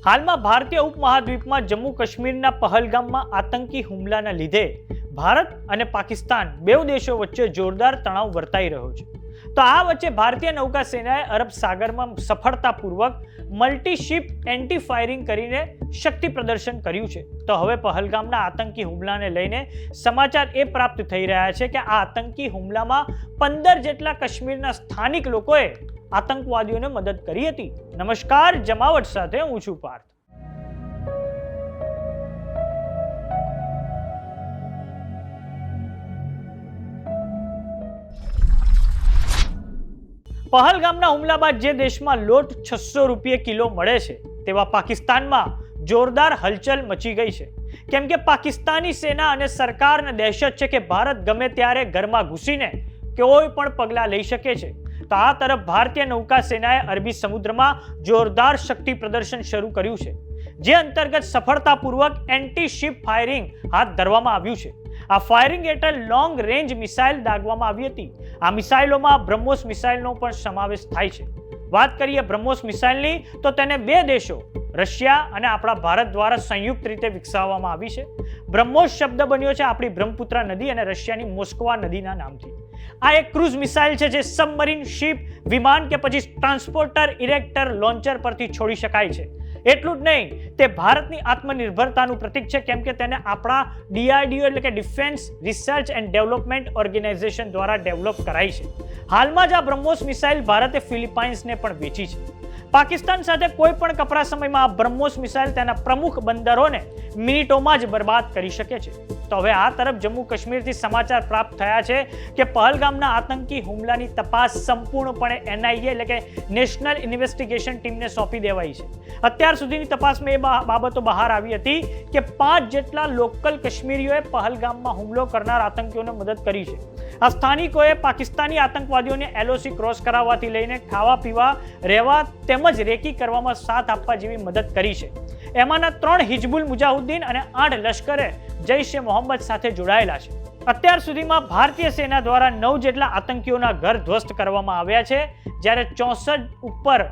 હાલમાં ભારતીય ઉપમહાદ્વીપમાં જમ્મુ કાશ્મીરના પહલગામમાં આતંકી હુમલાના લીધે ભારત અને પાકિસ્તાન બેઉ દેશો વચ્ચે જોરદાર તણાવ વર્તાઈ રહ્યો છે. તો આ વચ્ચે ભારતીય નૌકાસેનાએ અરબ સાગરમાં સફળતાપૂર્વક મલ્ટીશિપ એન્ટી ફાયરિંગ કરીને શક્તિ પ્રદર્શન કર્યું છે. તો હવે પહલગામના આતંકી હુમલાને લઈને સમાચાર એ પ્રાપ્ત થઈ રહ્યા છે કે આ આતંકી હુમલામાં 15 જેટલા કાશ્મીરના સ્થાનિક લોકોએ આતંકવાદીઓને મદદ કરી હતી. નમસ્કાર, જમાવટ સાથે હું છું પાર્થ. પહલગામના હુમલા બાદ જે દેશમાં લોટ 600 રૂપિયે કિલો મળે છે તેવા પાકિસ્તાનમાં જોરદાર હલચલ મચી ગઈ છે. કેમ કે પાકિસ્તાની સેના અને સરકારને દહેશત છે કે ભારત ગમે ત્યારે ઘરમાં ઘૂસીને કોઈ પણ પગલાં લઈ શકે છે. તો આ તરફ ભારતીય નૌકા સેનાએ અરબી સમુદ્રમાં જોરદાર શક્તિ પ્રદર્શન શરૂ કર્યું છે, જે અંતર્ગત સફળતાપૂર્વક એન્ટી શિપ ફાયરિંગ હાથ ધરવામાં આવ્યું છે. આ ફાયરિંગ હેઠળ લોંગ રેન્જ મિસાઇલ દાગવામાં આવી હતી. આ મિસાઇલોમાં બ્રહ્મોસ મિસાઇલનો પણ સમાવેશ થાય છે. વાત કરીએ બ્રહ્મોસ મિસાઇલની, તો તેને બે દેશો રશિયા અને આપણા ભારત દ્વારા સંયુક્ત રીતે વિકસાવવામાં આવી છે. બ્રહ્મોસ શબ્દ બન્યો છે આપણી બ્રહ્મપુત્રા નદી અને રશિયાની મોસ્કવા નદીના નામથી. આ એક ક્રૂઝ મિસાઇલ છે જે સબમરીન શિપ, વિમાન કે પછી ટ્રાન્સપોર્ટર, ઇરેક્ટર, લોન્ચર પરથી છોડી શકાય છે. એટલું જ નહીં, તે ભારતની આત્મનિર્ભરતાનું પ્રતીક છે, કેમ કે તેને આપણા DRDO એટલે કે defence research and development organisation દ્વારા ડેવલપ કરાઈ છે. હાલમાં જ આ બ્રહ્મોસ મિસાઇલ ભારતે ફિલિપાઇન્સને પણ વેચી છે. પાકિસ્તાન સાથે કોઈ પણ કપરા સમયમાં આ બ્રહ્મોસ મિસાઇલ તેના પ્રમુખ બંદરોને મિનિટોમાં જ બરબાદ કરી શકે છે. તો હવે આ તરફ જમ્મુ કાશ્મીરથી સમાચાર પ્રાપ્ત થયા છે કે પહલગામના આતંકી હુમલાની તપાસ સંપૂર્ણપણે NIA એટલે કે નેશનલ ઇન્વેસ્ટિગેશન ટીમને સોંપી દેવાઈ છે. અત્યાર સુધીની તપાસમાં એ બાબતો બહાર આવી હતી કે 5 જેટલા લોકલ કાશ્મીરીઓએ પહલગામમાં હુમલો કરનાર આતંકીઓને મદદ કરી છે. આ સ્થાનિકોએ પાકિસ્તાની આતંકવાદીઓને LOC ક્રોસ કરાવવાથી લઈને ખાવા પીવા, રહેવા તેમજ રેકી કરવામાં સાથ આપવા જેવી મદદ કરી છે. એમાંના 3 હિજબુલ મુજાહિદ્દીન અને 8 લશ્કરે જૈશ-એ મોહમ્મદ સાથે જોડાયેલા છે. અત્યાર સુધીમાં ભારતીય સેના દ્વારા 9 જેટલા આતંકીઓના ઘર ધ્વસ્ત કરવામાં આવ્યા છે, જ્યારે 64 ઉપર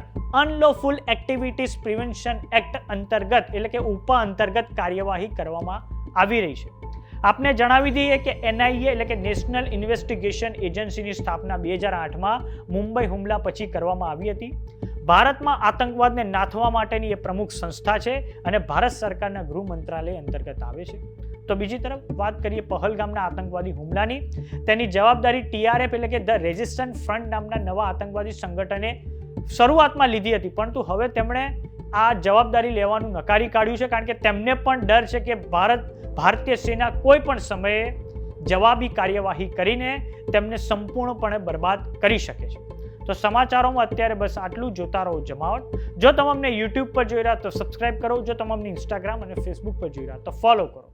અનલોફુલ એક્ટિવિટીઝ પ્રિવેન્શન એક્ટ અંતર્ગત એટલે કે ઉપા અંતર્ગત કાર્યવાહી કરવામાં આવી રહી છે. આપને જણાવી દઈએ કે NIA એટલે કે નેશનલ ઇન્વેસ્ટિગેશન એજન્સીની સ્થાપના 2008માં મુંબઈ હુમલા પછી કરવામાં આવી હતી. ભારતમાં આતંકવાદને નાથવા માટેની એ પ્રમુખ સંસ્થા છે અને ભારત સરકારના ગૃહ મંત્રાલય અંતર્ગત આવે છે. તો બીજી તરફ વાત કરીએ પહલગામના આતંકવાદી હુમલાની, તેની જવાબદારી TRF એટલે કે ધ રેઝિસ્ટન્ટ ફ્રન્ટ નામના નવા આતંકવાદી સંગઠને શરૂઆતમાં લીધી હતી, પરંતુ હવે તેમણે આ જવાબદારી લેવાનું નકારી કાઢ્યું છે, કારણ કે તેમને પણ ડર છે કે ભારતીય સેના કોઈ પણ સમયે જવાબી કાર્યવાહી કરીને તેમને સંપૂર્ણપણે બરબાદ કરી શકે છે. તો સમાચારોમાં અત્યારે બસ આટલું. જોતા રહો જમાવટ. જો તમે અમને YouTube પર જોઈ રહ્યા તો સબસ્ક્રાઇબ કરો. જો તમે અમને Instagram અને Facebook પર જોઈ રહ્યા તો ફોલો કરો.